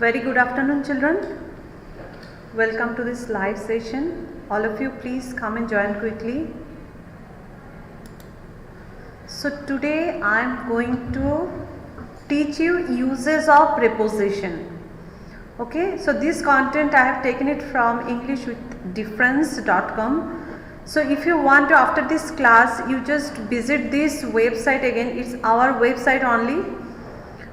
Very good afternoon, children. Welcome to this live session. All of you, please come and join quickly. So today I am going to teach you uses of preposition. Okay, so this content I have taken it from englishwithdifference.com. So if you want to, after this class, you just visit this website again. It's our website only.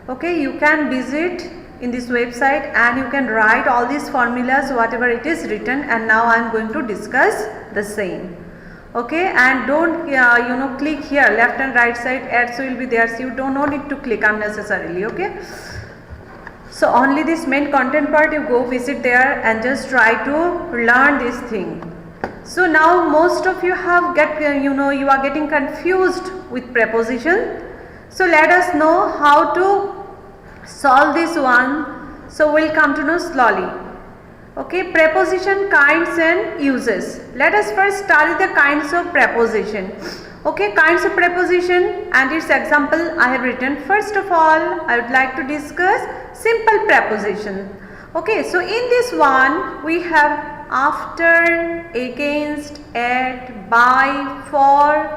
Okay, you can visit in this website and you can write all these formulas, whatever it is written, and now I am going to discuss the same. Okay, and don't click here left and right side, ads will be there, so you don't need to click unnecessarily. Okay, so only this main content part you go visit there and just try to learn this thing. So now most of you have you are getting confused with preposition. So let us know how to solve this one. So we'll come to know slowly. Okay, preposition kinds and uses. Let us first study the kinds of preposition. Okay, kinds of preposition and its example I have written. First of all, I would like to discuss simple preposition. Okay, so in this one we have after, against, at, by, for,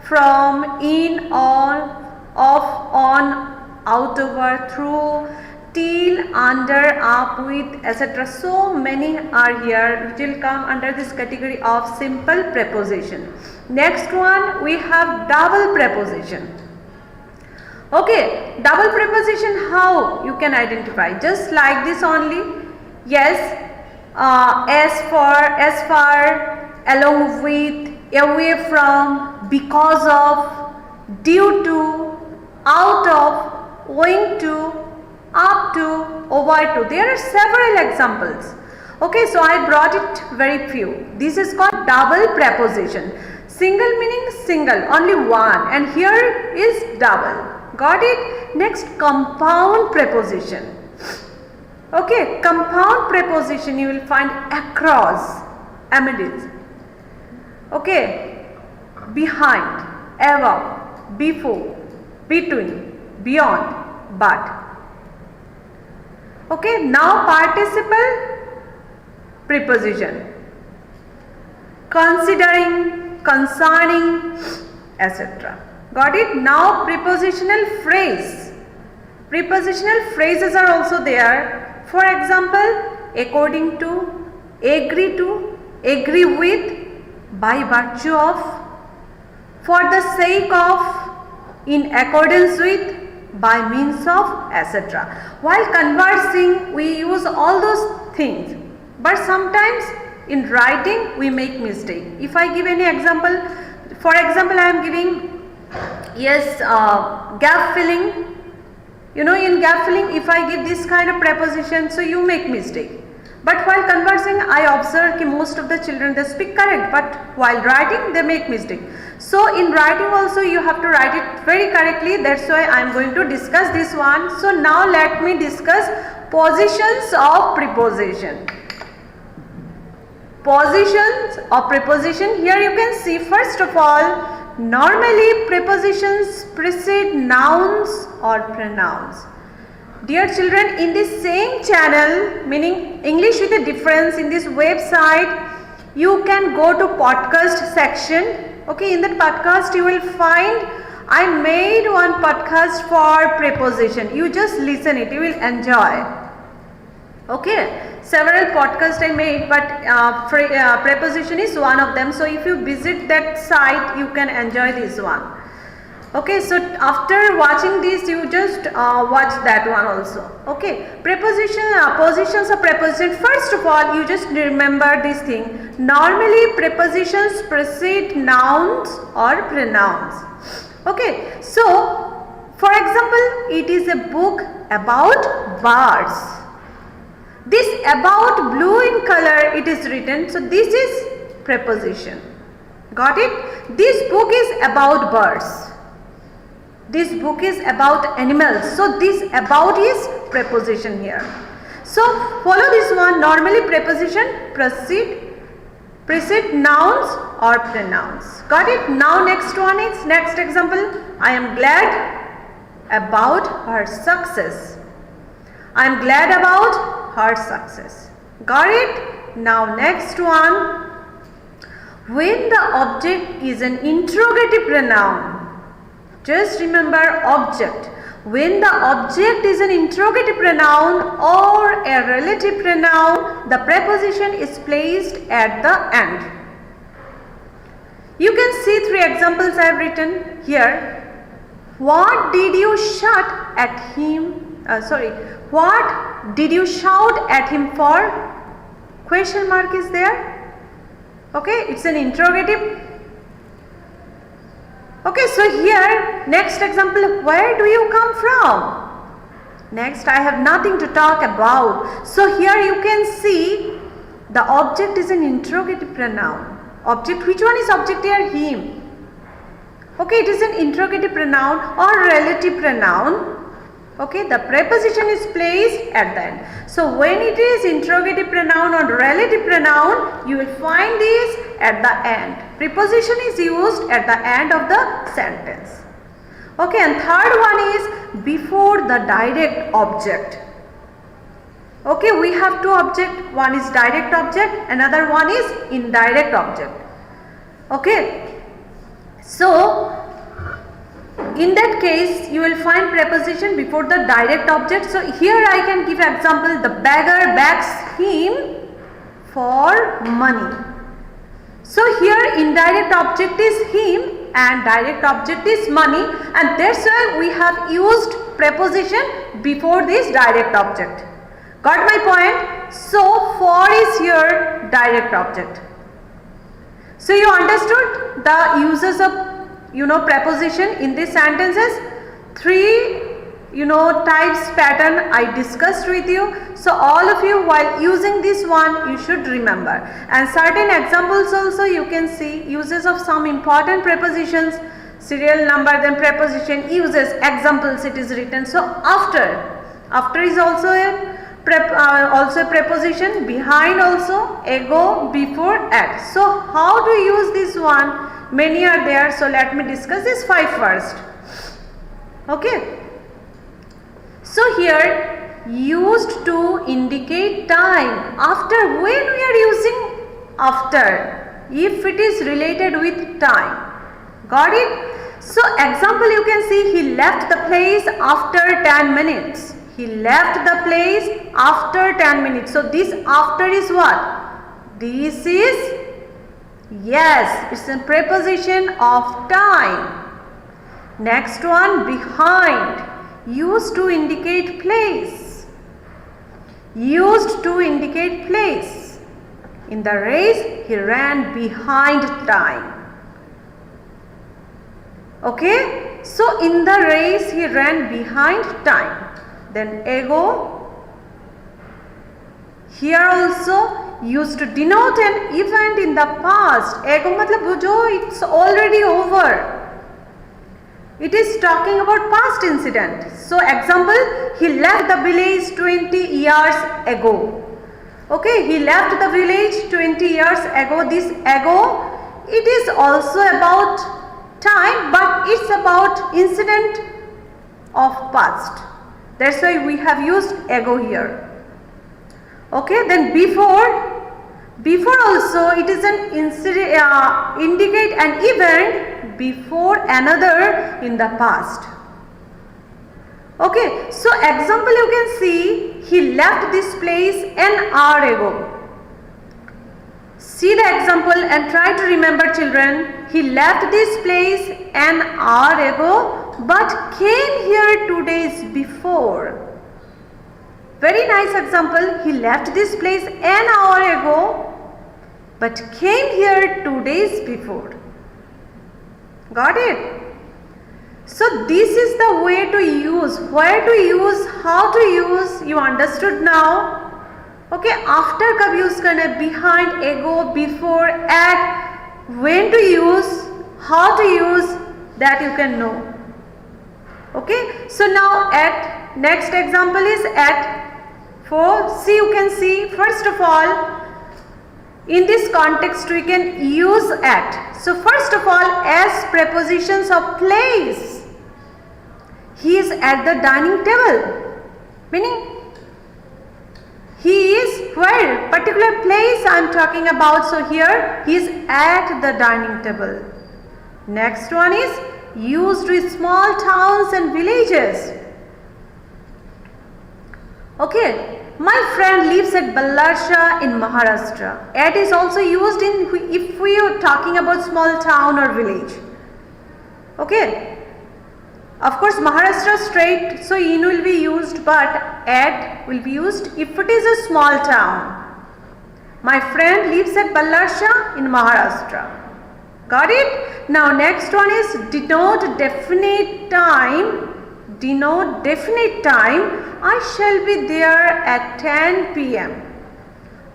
from, in, on, off, on, out over, through, till, under, up, with, etc. So many are here which will come under this category of simple preposition. Next one we have double preposition. Okay, double preposition, how you can identify? Just like this only. Yes, as far, along with, away from, because of, due to, out of, owing to, up to, over to. There are several examples. Okay, so I brought it very few. This is called double preposition. Single meaning single, only one, and here is double. Got it? Next, compound preposition. Okay, compound preposition you will find across, amidst. Okay, behind, above, before, between, beyond, but. Okay, now participle preposition. Considering, concerning, etc. Got it? Now prepositional phrase. Prepositional phrases are also there. For example, according to, agree to, agree with, by virtue of, for the sake of, in accordance with, by means of, etc. While conversing we use all those things, but sometimes in writing we make mistake. If I give any example, for example I am giving gap filling. You know, in gap filling if I give this kind of preposition, so you make mistake. But while conversing I observe that most of the children they speak correct, but while writing they make mistake. So in writing also you have to write it very correctly. That's why I am going to discuss this one. So now let me discuss positions of preposition. Positions of preposition. Here you can see, first of all, normally prepositions precede nouns or pronouns. Dear children, in this same channel, meaning English with a Difference, in this website, you can go to podcast section. Okay, in that podcast you will find I made one podcast for preposition. You just listen it, you will enjoy. Okay, several podcasts I made, but preposition is one of them. So if you visit that site, you can enjoy this one. Okay, so after watching this, you just watch that one also. Okay, preposition, positions of preposition. First of all, you just remember this thing. Normally, prepositions precede nouns or pronouns. Okay, so for example, it is a book about birds. This about blue in color it is written, so this is preposition. Got it? This book is about birds. This book is about animals. So this about is preposition here. So follow this one. Normally preposition precede nouns or pronouns. Got it? Now next one is, next example. I am glad about her success. I am glad about her success. Got it? Now next one. When the object is an interrogative pronoun, just remember object. When the object is an interrogative pronoun or a relative pronoun, the preposition is placed at the end. You can see 3 examples I have written here. What did you shout at him? What did you shout at him for? Question mark is there. Okay, it's an interrogative. Okay, so here next example, where do you come from? Next, I have nothing to talk about. So here you can see the object is an interrogative pronoun. Object, which one is object here? Him. Okay, it is an interrogative pronoun or relative pronoun. Okay, the preposition is placed at the end. So when it is interrogative pronoun or relative pronoun, you will find this at the end. Preposition is used at the end of the sentence. Okay, and third one is before the direct object. Okay, we have 2 objects. One is direct object, another one is indirect object. Okay, so in that case, you will find preposition before the direct object. So here I can give example, the beggar begs him for money. So here indirect object is him and direct object is money, and that's why we have used preposition before this direct object. Got my point? So for is here direct object. So you understood the uses of preposition in these sentences. 3 types pattern I discussed with you. So all of you, while using this one, you should remember. And certain examples also you can see uses of some important prepositions, serial number, then preposition uses, examples it is written. So after is also a preposition, behind also, ago, before, at. So how to use this one? Many are there, so let me discuss this 5 first. Okay, so here used to indicate time. After, when we are using after, if it is related with time. Got it? So example, you can see he left the place after 10 minutes. He left the place after 10 minutes. So this after is what? This is, yes, it's a preposition of time. Next one, behind, used to indicate place. Used to indicate place. In the race, he ran behind time. Okay, so in the race, he ran behind time. Then ago, here also used to denote an event in the past. Ago matlab jo, it's already over. It is talking about past incident. So example, he left the village 20 years ago. Okay, he left the village 20 years ago. This ago, it is also about time, but it's about incident of past. That's why we have used ago here. Okay, then before also it is an incident, indicate an event before another in the past. Okay, so example you can see, he left this place an hour ago. See the example and try to remember, children. He left this place an hour ago but came here 2 days before. Very nice example. He left this place an hour ago but came here 2 days before. Got it? So this is the way to use, where to use, how to use, you understood now. Okay, after कब use करना, behind, ago, before, at, when to use, how to use, that you can know. Okay, so now at, next example is at. For, see, you can see, first of all, in this context we can use at. So first of all, as prepositions of place, he is at the dining table, meaning He is where? Particular place I am talking about. So here he is at the dining table. Next one is used with small towns and villages. Okay. My friend lives at Ballarsha in Maharashtra. At is also used in if we are talking about small town or village. Okay. Of course, Maharashtra straight, so in will be used, but at will be used if it is a small town. My friend lives at Ballarsha in Maharashtra. Got it? Now next one is denote definite time. Denote definite time. I shall be there at 10 p.m.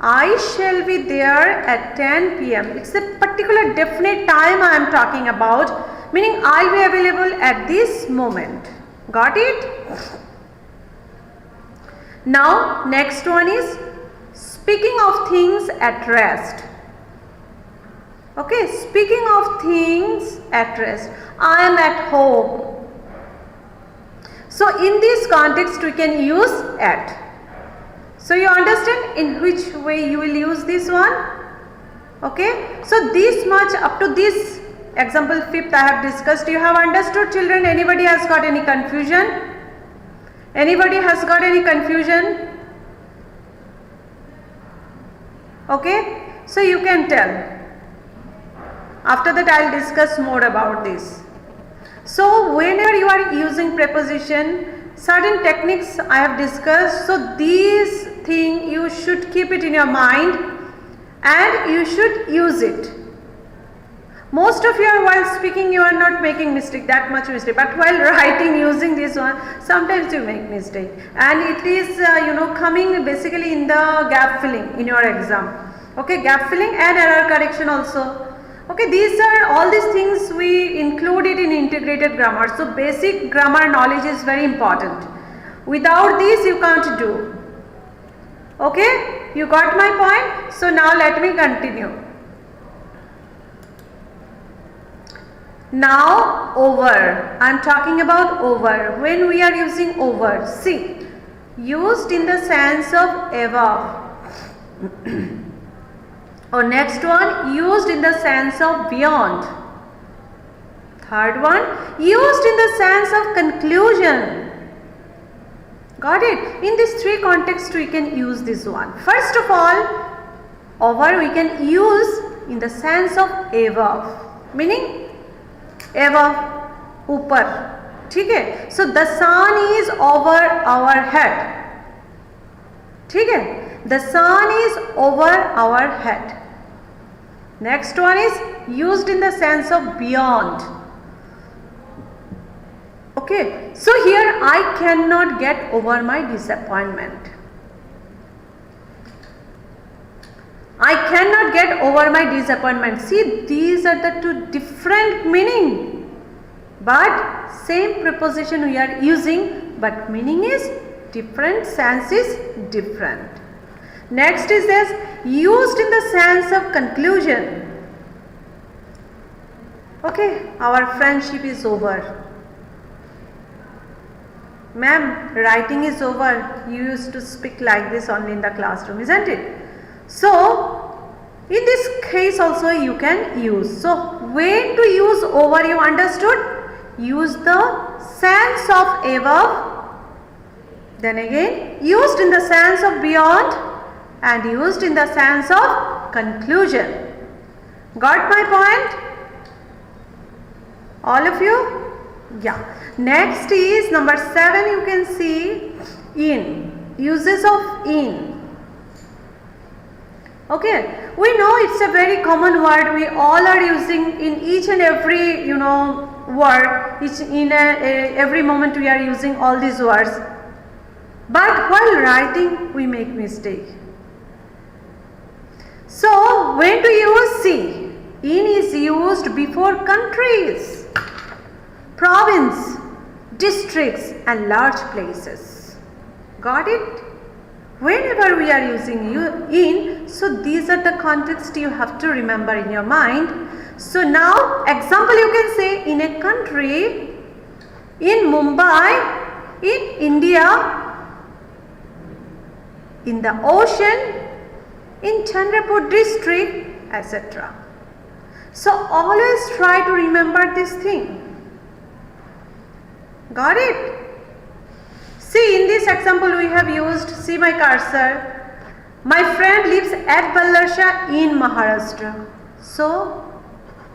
I shall be there at 10 p.m. It's a particular definite time I am talking about, meaning I'll be available at this moment. Got it? Now next one is speaking of things at rest. Okay, speaking of things at rest. I am at home. So in this context we can use at. So you understand in which way you will use this one? Okay. So this much up to this example 5th I have discussed. You have understood, children? Anybody has got any confusion? Anybody has got any confusion? Okay. So you can tell. After that I will discuss more about this. So whenever you are using preposition, certain techniques I have discussed. So these thing you should keep it in your mind and you should use it. Most of you are while speaking you are not making mistake, that much mistake, but while writing using this one sometimes you make mistake, and it is coming basically in the gap filling in your exam. Okay, gap filling and error correction also. Okay, these are all these things we included in integrated grammar. So basic grammar knowledge is very important. Without this you can't do. Okay, you got my point? So now let me continue. Now over, I am talking about over. When we are using over, see, used in the sense of above. Or next one, used in the sense of beyond. Third one, used in the sense of conclusion. Got it? In these three contexts we can use this one. First of all, over we can use in the sense of above, meaning above, upar. Okay? So the sun is over our head. Okay? The sun is over our head. Next one is used in the sense of beyond. Okay, so here I cannot get over my disappointment. I cannot get over my disappointment. See, these are the two different meaning, but same preposition we are using, but meaning is different, sense is different. Next is this, used in the sense of conclusion. Okay, our friendship is over. Ma'am, writing is over. You used to speak like this only in the classroom, isn't it? So, in this case also you can use. So, when to use over, you understood? Use the sense of above. Then again, used in the sense of beyond. And used in the sense of conclusion. Got my point? All of you? Yeah. Next is number 7, you can see in. Uses of in. Okay. We know it's a very common word. We all are using in each and every word. Every moment we are using all these words. But while writing we make mistake. So, when to use see? In is used before countries, province, districts and large places. Got it? Whenever we are using in, so these are the contexts you have to remember in your mind. So now, example you can say in a country, in Mumbai, in India, in the ocean, in Chandrapur district, etc. So always try to remember this thing. Got it? See, in this example we have used, see my cursor. My friend lives at Ballarsha in Maharashtra. So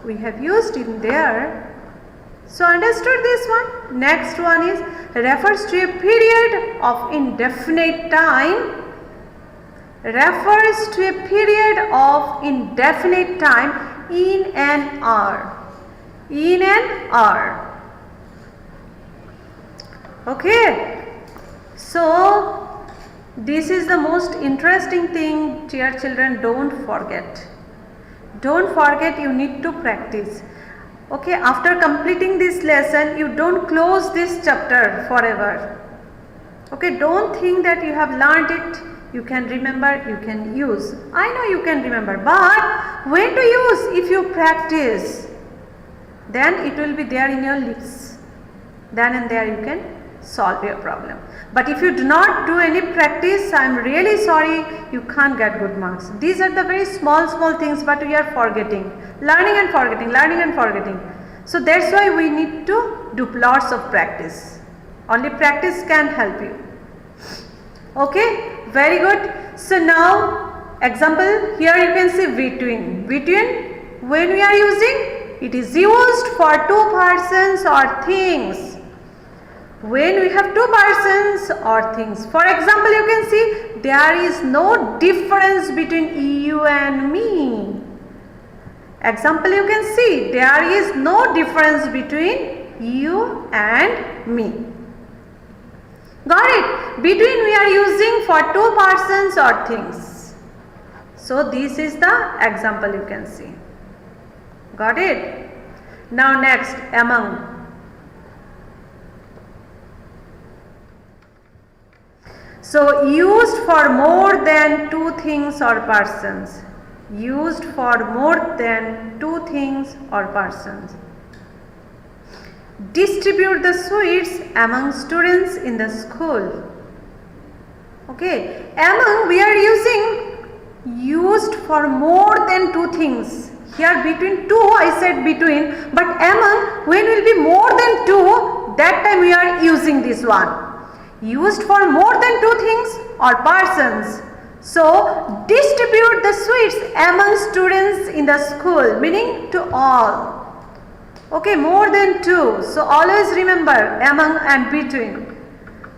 we have used in there. So understood this one? Next one is refers to a period of indefinite time. Refers to a period of indefinite time in an hour. In an hour. Okay. So this is the most interesting thing, dear children, don't forget. Don't forget, you need to practice. Okay, after completing this lesson, you don't close this chapter forever. Okay, don't think that you have learned it, you can remember, you can use. I know you can remember, but when to use? If you practice, then it will be there in your lips. Then and there you can solve your problem. But if you do not do any practice, I am really sorry, you can't get good marks. These are the very small things, but we are forgetting. Learning and forgetting, learning and forgetting. So that's why we need to do lots of practice. Only practice can help you. Okay, very good. So now example, here you can see between. Between, when we are using, it is used for two persons or things. When we have two persons or things. For example, you can see there is no difference between you and me. Example, you can see there is no difference between you and me. Got it? Between we are using for two persons or things. So this is the example you can see. Got it? Now next, among. So used for more than two things or persons. Used for more than two things or persons. Distribute the sweets among students in the school. Okay, among we are using used for more than two things. Here between two I said between, but among when will be more than two, that time we are using this one. Used for more than two things or persons. So distribute the sweets among students in the school, meaning to all. Okay, more than two. So always remember among and between.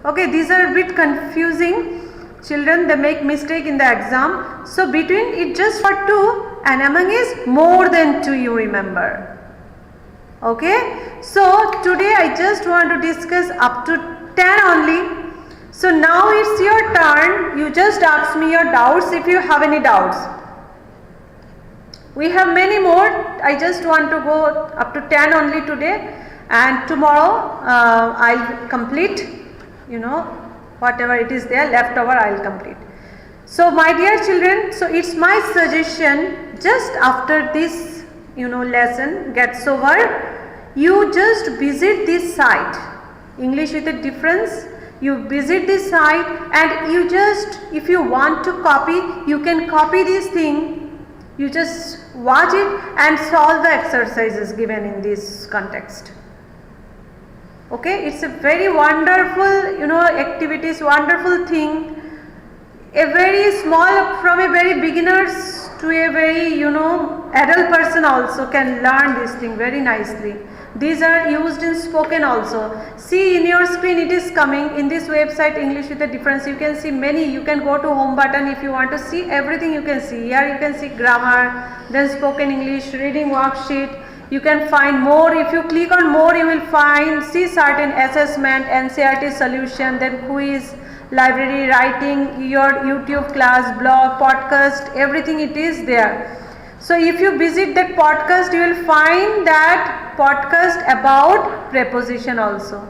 Okay, these are a bit confusing. Children, they make mistake in the exam. So between it just for two and among is more than two, you remember. Okay, so today I just want to discuss up to 10 only. So now it's your turn. You just ask me your doubts if you have any doubts. We have many more. I just want to go up to 10 only today, and tomorrow I'll complete, whatever it is there left over I'll complete. So my dear children, so it's my suggestion, just after this lesson gets over, you just visit this site, English with a Difference. You visit this site and you just, if you want to copy, you can copy this thing. You just watch it and solve the exercises given in this context. Okay, it's a very wonderful, activities, wonderful thing. A very small, from a very beginners to a very, adult person also can learn this thing very nicely. These are used in spoken also. See in your screen it is coming in this website English with a Difference. You can see many. You can go to home button if you want to see everything you can see. Here you can see grammar, then spoken English, reading worksheet. You can find more. If you click on more, you will see certain assessment, NCERT solution, then quiz, library, writing, your YouTube class, blog, podcast, everything it is there. So if you visit that podcast, you will find that podcast about preposition also.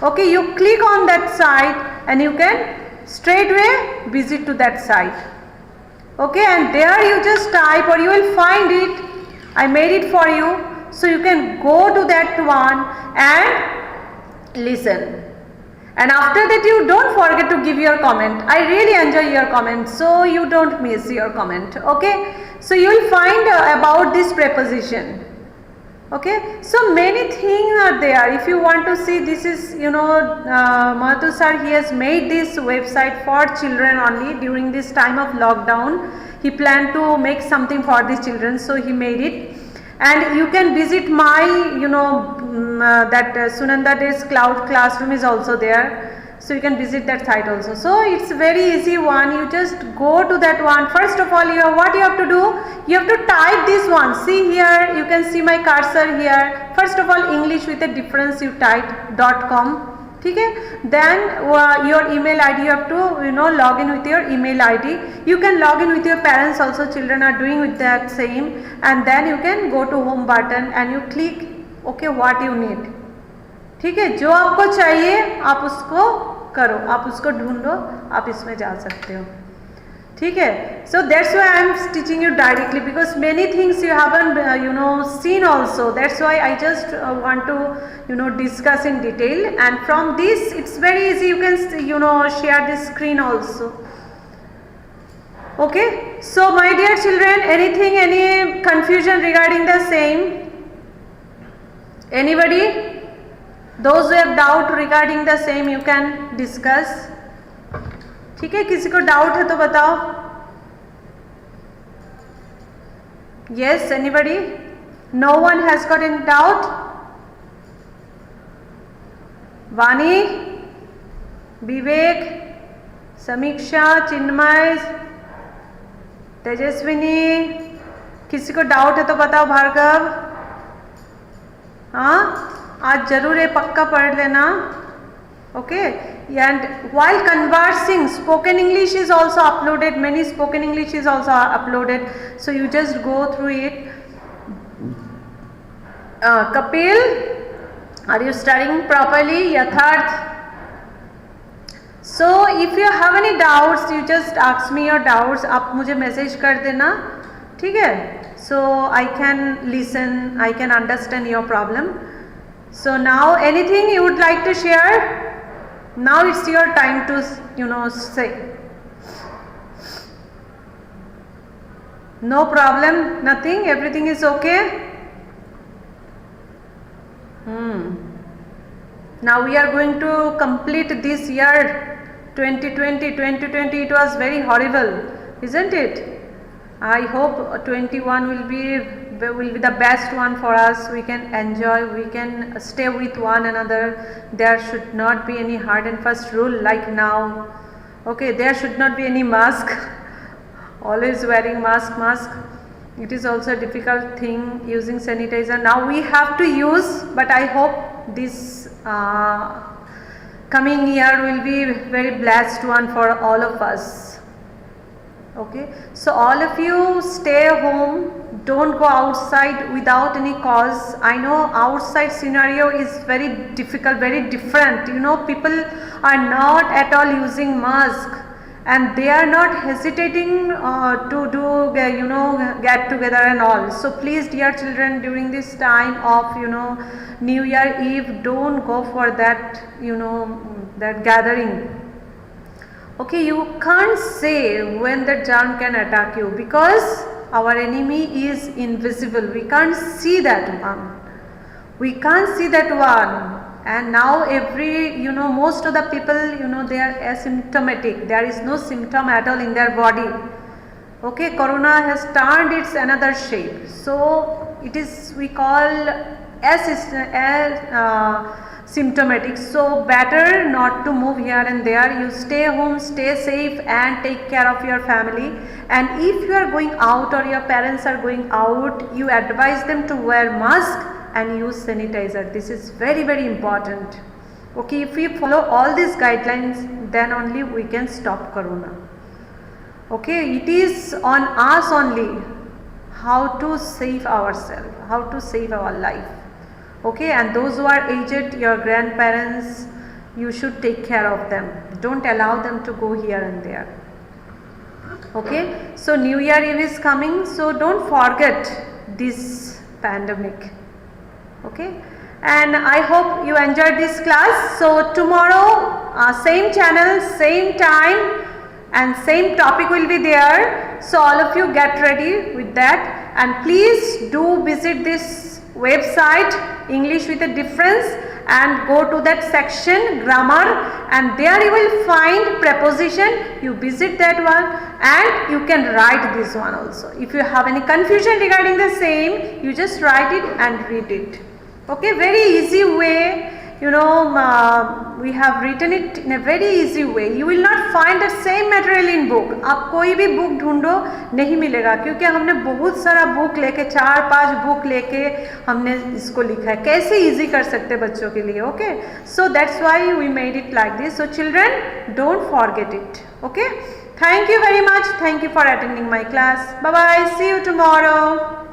Okay, you click on that site and you can straightway visit to that site. Okay, and there you just type or you will find it. I made it for you. So you can go to that one and listen. And after that, you don't forget to give your comment. I really enjoy your comment, so you don't miss your comment. Okay, so you will find about this preposition. Okay, so many things are there. If you want to see, this is, Mahathur sir, he has made this website for children only during this time of lockdown. He planned to make something for the children, so he made it. And you can visit my, Sunanda Days Cloud Classroom is also there. So you can visit that site also. So it's very easy one. You just go to that one. First of all, what you have to do? You have to type this one. See here, you can see my cursor here. First of all, English with a difference you type .com. Okay? Then your email ID, you have to log in with your email ID. You can log in with your parents also. Children are doing with that same. And then you can go to home button and you click okay what you need. ठीक है, जो आपको चाहिए आप उसको करो, आप उसको ढूंढो, आप इसमें जा सकते हो. ठीक है, so that's why I am teaching you directly, because many things you haven't seen also. That's why I just want to discuss in detail. And from this it's very easy. You can share this screen also. Okay, so my dear children, any confusion regarding the same? Anybody? Those who have doubt regarding the same, you can discuss. ठीक है, किसी को doubt है तो बताओ. Yes, anybody? No one has got any doubt? Vani, Vivek, Samiksha, Chinmay, Tejaswini, किसी को doubt है तो बताओ. भार्गव, हाँ, आज जरूर ये पक्का पढ़ लेना. Okay, and while conversing, spoken English is also uploaded. Many spoken English is also uploaded. So you just go through it. Kapil, are you studying properly? Yatharth. So if you have any doubts, you just ask me your doubts. आप मुझे message कर देना, ठीक है? So I can listen, I can understand your problem. So now anything you would like to share? Now it's your time to say. No problem, nothing, everything is okay. Now we are going to complete this year 2020. It was very horrible, isn't it? I hope 21 will be the best one for us. We can enjoy, we can stay with one another. There should not be any hard and fast rule like now. Okay, there should not be any mask. Always wearing mask. It is also a difficult thing, using sanitizer. Now we have to use, but I hope this coming year will be very blessed one for all of us. Okay, so all of you stay home, don't go outside without any cause. I know outside scenario is very difficult, very different. People are not at all using mask, and they are not hesitating to do get together and all. So please, dear children, during this time of New Year Eve, don't go for that that gathering. Okay, you can't say when the germ can attack you, because our enemy is invisible. We can't see that one. And now most of the people, they are asymptomatic. There is no symptom at all in their body. Okay, corona has turned its another shape. So it is, we call symptomatic. So better not to move here and there. You stay home, stay safe, and take care of your family. And if you are going out or your parents are going out, you advise them to wear mask and use sanitizer. This is very, very important. Okay, if we follow all these guidelines, then only we can stop corona. Okay, it is on us only how to save ourselves, how to save our life. Okay, and those who are aged, your grandparents, you should take care of them. Don't allow them to go here and there. Okay, so New Year Eve is coming, so don't forget this pandemic. Okay, and I hope you enjoyed this class. So tomorrow same channel, same time, and same topic will be there. So all of you get ready with that, and please do visit this website English with a Difference and go to that section grammar, and there you will find preposition. You visit that one and you can write this one also. If you have any confusion regarding the same, you just write it and read it. Okay, very easy way. You know, we have written it in a very easy way. You will not find the same material in book. आप कोई भी book ढूंढो नहीं मिलेगा, क्योंकि हमने बहुत सारा बुक लेके 4-5 बुक लेके हमने इसको लिखा है. कैसे इजी कर सकते बच्चों के लिए. Okay, so that's why we made it like this. So children, don't forget it. Okay, thank you very much. Thank you for attending my class. Bye bye. See you tomorrow.